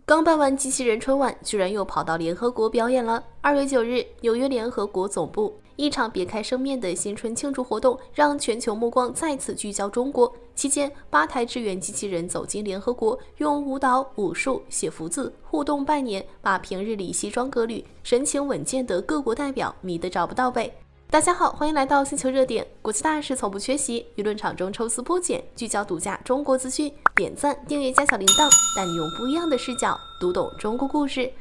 剛辦完機器人春晚，居然又跑到聯合國表演了。2月9日，紐約聯合國總部，一場別開生面的新春慶祝活動，讓全球目光再次聚焦中國。期間，8台支援機器人走進聯合國，用舞蹈、武術、寫福字、互動拜年，把平日裡西裝革履、神情穩健的各國代表迷得找不到北。大家好，歡迎來到星球熱點，國際大事從不缺席，輿論場中抽絲剝繭，聚焦獨家中國資訊，點讚、訂閱加小鈴鐺，帶你用不一樣的視角讀懂中國故事。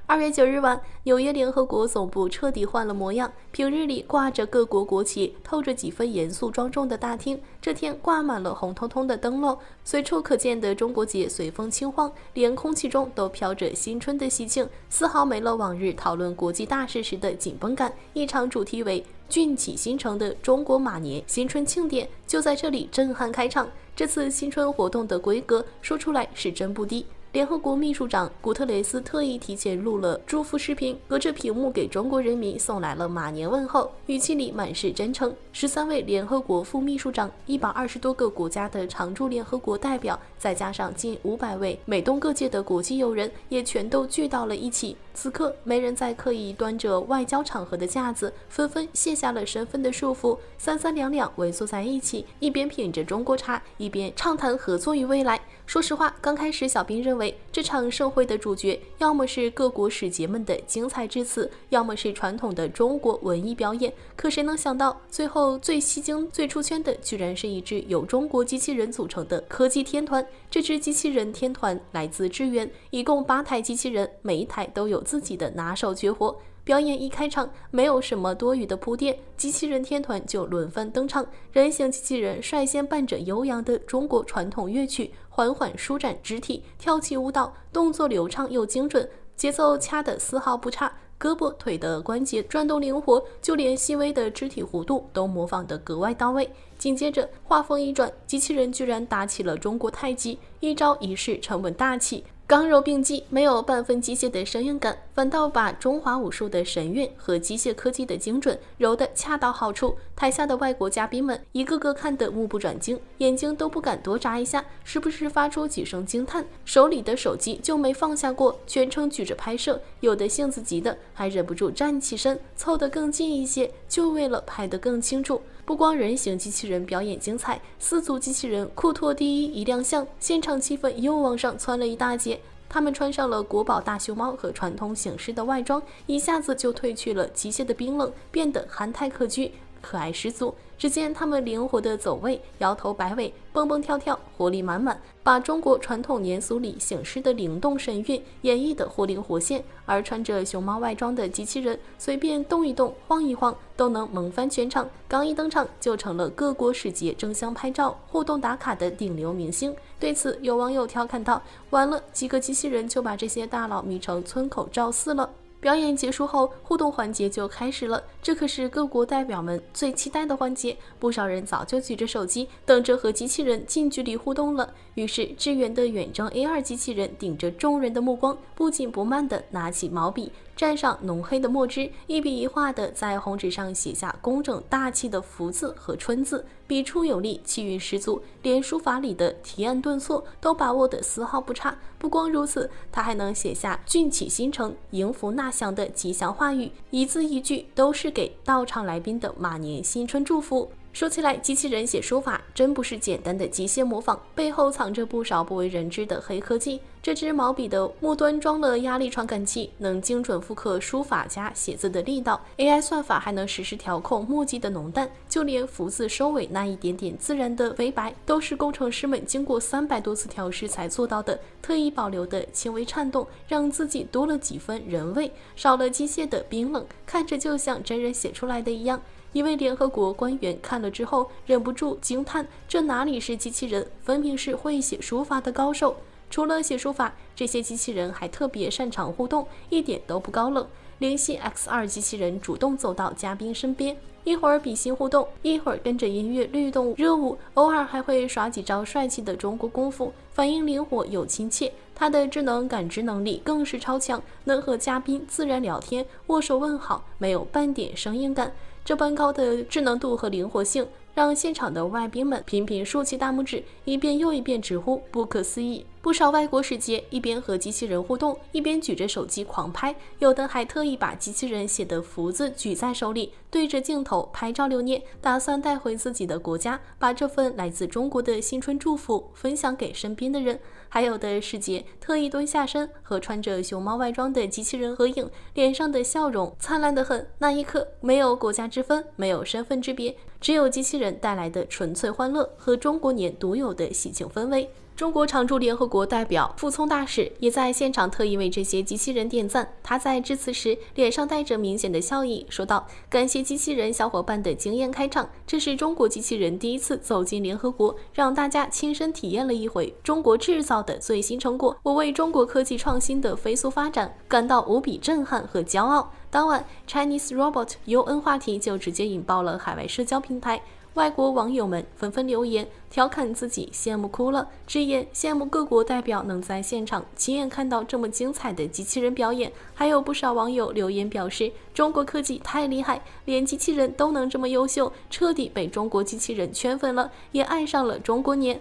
2月9日晚，紐約聯合國總部徹底換了模樣。平日裡掛着各國國旗、透着幾分嚴肅莊重的大廳，這天掛滿了紅彤彤的燈籠，隨處可見的中國結隨風輕晃，連空氣中都飄着新春的喜慶，絲毫沒了往日討論國際大事時的緊繃感。一場主題為“俊起新城”的中國馬年新春慶典就在這裡震撼開場。這次新春活動的規格說出來是真不低。聯合國秘書長古特雷斯特意提前錄了祝福視頻，隔着屏幕給中國人民送來了馬年問候，語氣裡滿是真誠。13位聯合國副秘書長，120多個國家的常駐聯合國代表，再加上近500位美東各界的國際友人，也全都聚到了一起。此刻，沒人再刻意端着外交場合的架子，紛紛卸下了身份的束縛，三三兩兩圍坐在一起，一邊品着中國茶，一邊暢談合作與未來。說實話，剛開始小兵認為這場盛會的主角要麼是各國使節們的精彩致辭，要麼是傳統的中國文藝表演。可誰能想到，最後最吸睛、最出圈的，居然是一支由中國機器人組成的科技天團。這支機器人天團來自支援，一共8台機器人，每一台都有自己的拿手絕活。表演一開場，沒有什麼多餘的鋪墊，機器人天團就輪番登場。人形機器人率先伴着悠揚的中國傳統樂曲，緩緩舒展肢體，跳起舞蹈，動作流暢又精準，節奏掐得絲毫不差，胳膊腿的關節轉動靈活，就連細微的肢體弧度都模仿得格外到位。緊接着，畫風一轉，機器人居然打起了中國太極，一招一式沉穩大氣，剛柔並濟，沒有半分機械的生硬感，反倒把中華武術的神韻和機械科技的精準揉得恰到好處。台下的外國嘉賓們一個個看得目不轉睛，眼睛都不敢多眨一下，時不時發出幾聲驚嘆，手裡的手機就沒放下過，全程舉着拍攝。有的性子急的還忍不住站起身，湊得更近一些，就為了拍得更清楚。不光人形機器人表演精彩，4組機器人酷拓第一亮相，現場氣氛又往上竄了一大截。他們穿上了國寶大熊貓和傳統醒獅的外裝，一下子就褪去了機械的冰冷，變得憨態可掬，可愛十足。只見他們靈活的走位，搖頭擺尾，蹦蹦跳跳，活力滿滿，把中國傳統年俗裡醒獅的靈動神韻演繹得活靈活現。而穿着熊貓外裝的機器人隨便動一動，晃一晃，都能萌翻全場。剛一登場就成了各國使節爭相拍照互動打卡的頂流明星。對此，有網友調侃道：完了，幾個機器人就把這些大佬迷成村口趙四了。表演結束後，互動環節就開始了，這可是各國代表們最期待的環節。不少人早就舉着手機，等着和機器人近距離互動了。於是，支援的遠征 AR 機器人頂着眾人的目光，不緊不慢地拿起毛筆，蘸上濃黑的墨汁，一筆一畫地在紅紙上寫下工整大氣的福字和春字，筆觸有力，氣韻十足，連書法裡的提按頓挫都把握得絲毫不差。不光如此，他還能寫下俊起新城、迎福納祥的吉祥話語，一字一句都是給到場來賓的馬年新春祝福。說起來，機器人寫書法真不是簡單的機械模仿，背後藏着不少不為人知的黑科技。這支毛筆的末端裝了壓力傳感器，能精準複刻書法家寫字的力道。AI 算法還能實時調控墨跡的濃淡，就連福字收尾那一點點自然的微白，都是工程師們經過300多次調試才做到的。特意保留的輕微顫動，讓自己多了幾分人味，少了機械的冰冷，看着就像真人寫出來的一樣。一位聯合國官員看了之後忍不住驚嘆，這哪裡是機器人，分明是會寫書法的高手。除了寫書法，這些機器人還特別擅長互動，一點都不高冷。靈犀 X2 機器人主動走到嘉賓身邊，一會兒比心互動，一會兒跟着音樂律動熱舞，偶爾還會耍幾招帥氣的中國功夫，反應靈活又親切。他的智能感知能力更是超強，能和嘉賓自然聊天，握手問好，沒有半點生硬感。這般高的智能度和靈活性，讓現場的外賓們頻頻豎起大拇指，一遍又一遍直呼不可思議。不少外國使節一邊和機器人互動，一邊舉着手機狂拍，有的還特意把機器人寫的福字舉在手裡，對着鏡頭拍照留念，打算帶回自己的國家，把這份來自中國的新春祝福分享給身邊的人。還有的使節特意蹲下身和穿着熊貓外裝的機器人合影，臉上的笑容燦爛得很。那一刻，沒有國家之分，沒有身份之別，只有機器人帶來的純粹歡樂和中國年獨有的喜慶氛圍。中國常駐聯合國代表傅聰大使也在現場特意為這些機器人點讚。他在致辭時臉上帶着明顯的笑意，說道：“感謝機器人小夥伴的驚豔開場，這是中國機器人第一次走進聯合國，讓大家親身體驗了一回中國制造的最新成果。我為中國科技創新的飛速發展感到無比震撼和驕傲。”當晚 Chinese Robot UN 話題就直接引爆了海外社交平台。外國網友們紛紛留言調侃自己羨慕哭了，直言羨慕各國代表能在現場親眼看到這麼精彩的機器人表演。還有不少網友留言表示，中國科技太厲害，連機器人都能這麼優秀，徹底被中國機器人圈粉了，也愛上了中國年。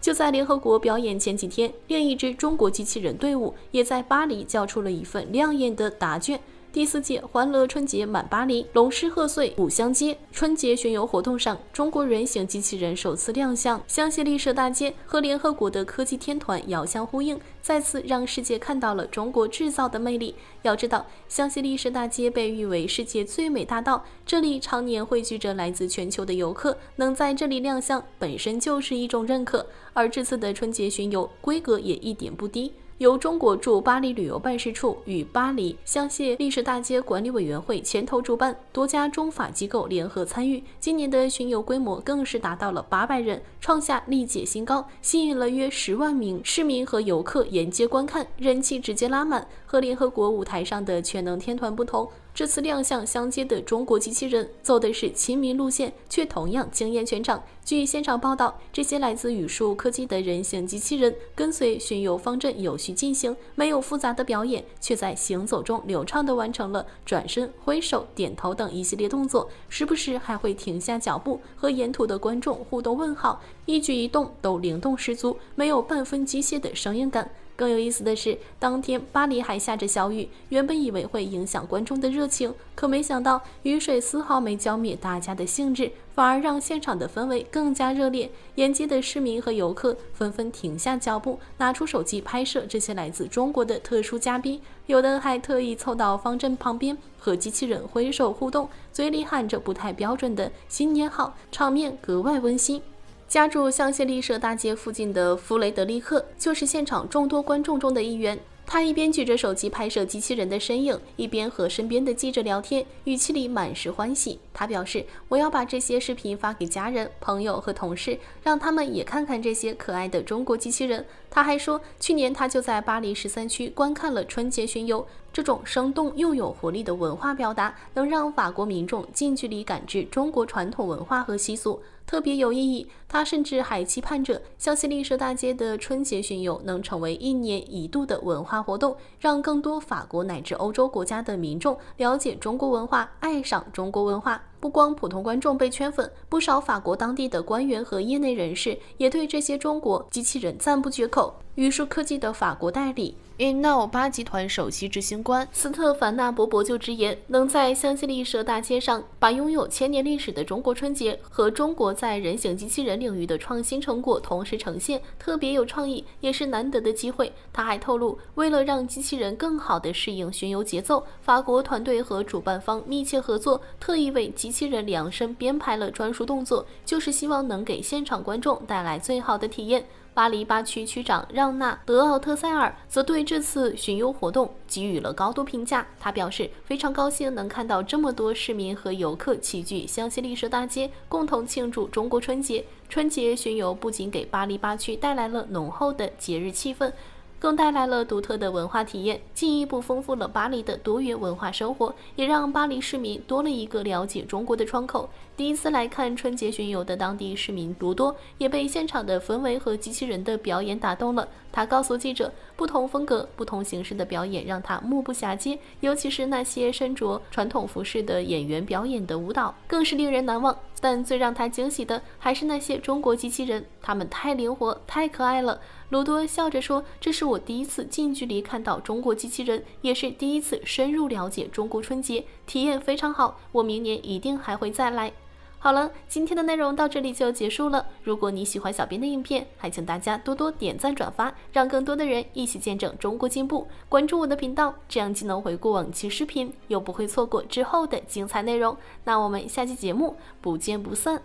就在聯合國表演前幾天，另一支中國機器人隊伍也在巴黎交出了一份亮眼的答卷。第4屆歡樂春節滿巴黎，龍獅賀歲舞相接。春節巡遊活動上，中國人形機器人首次亮相香榭麗舍大街，和聯合國的科技天團遙相呼應，再次讓世界看到了中國制造的魅力。要知道，香榭麗舍大街被譽為世界最美大道，這裡常年匯聚着來自全球的遊客，能在這裡亮相本身就是一種認可。而這次的春節巡遊規格也一點不低。由中國駐巴黎旅遊辦事處與巴黎香榭麗舍大街管理委員會牽頭主辦，多家中法機構聯合參與。今年的巡遊規模更是達到了800人，創下歷屆新高，吸引了約10萬名市民和遊客沿街觀看，人氣直接拉滿。和聯合國舞台上的全能天團不同，這次亮相相接的中國機器人走的是親民路線，卻同樣驚豔全場。據現場報道，這些來自宇樹科技的人形機器人跟隨巡遊方陣有序進行，沒有複雜的表演，卻在行走中流暢地完成了轉身、揮手、點頭等一系列動作，時不時還會停下腳步和沿途的觀眾互動問好，一舉一動都靈動十足，沒有半分機械的生硬感。更有意思的是，當天巴黎還下着小雨，原本以為會影響觀眾的熱情，可沒想到雨水絲毫沒澆滅大家的興致，反而讓現場的氛圍更加熱烈。沿街的市民和遊客紛紛停下腳步，拿出手機拍攝這些來自中國的特殊嘉賓，有的還特意湊到方陣旁邊和機器人揮手互動，嘴裡喊着不太標準的新年好，場面格外溫馨。家住香榭麗舍大街附近的弗雷德利克就是現場眾多觀眾中的一員。他一邊舉着手機拍攝機器人的身影，一邊和身邊的記者聊天，語氣裡滿是歡喜。他表示：“我要把這些視頻發給家人、朋友和同事，讓他們也看看這些可愛的中國機器人。”他還說，去年他就在巴黎13區觀看了春節巡遊，這種生動又有活力的文化表達，能讓法國民眾近距離感知中國傳統文化和習俗，特別有意義。他甚至還期盼着香榭麗舍大街的春節巡遊能成為1年1度的文化活動，讓更多法國乃至歐洲國家的民眾了解中國文化，愛上中國文化。不光普通觀眾被圈粉，不少法國當地的官員和業內人士也對這些中國機器人讚不絕口。宇樹科技的法國代理Innova集團首席執行官斯特凡納·博博就直言，能在香榭麗舍大街上把擁有1000年歷史的中國春節和中國在人形機器人領域的創新成果同時呈現，特別有創意，也是難得的機會。他還透露，為了讓機器人更好地適應巡遊節奏，法國團隊和主辦方密切合作，特意為機器人量身編排了專屬動作，就是希望能給現場觀眾帶來最好的體驗。巴黎8區區長讓娜·德奧特塞爾則對這次巡遊活動給予了高度評價。他表示非常高興能看到這麼多市民和遊客齊聚香榭麗舍大街，共同慶祝中國春節。春節巡遊不僅給巴黎8區帶來了濃厚的節日氣氛，更帶來了獨特的文化體驗，進一步豐富了巴黎的多元文化生活，也讓巴黎市民多了一個了解中國的窗口。第一次來看春節巡遊的當地市民不多，也被現場的氛圍和機器人的表演打動了。他告訴記者，不同風格、不同形式的表演讓他目不暇接，尤其是那些身着傳統服飾的演員表演的舞蹈，更是令人難忘。但最讓他驚喜的還是那些中國機器人，他們太靈活、太可愛了。魯多笑着說：“這是我第一次近距離看到中國機器人，也是第一次深入了解中國春節，體驗非常好。我明年一定還會再來。”好了，今天的內容到這裡就結束了。如果你喜歡小編的影片，還請大家多多點讚轉發，讓更多的人一起見證中國進步。關注我的頻道，這樣既能回顧往期視頻，又不會錯過之後的精彩內容。那我們下期節目不見不散。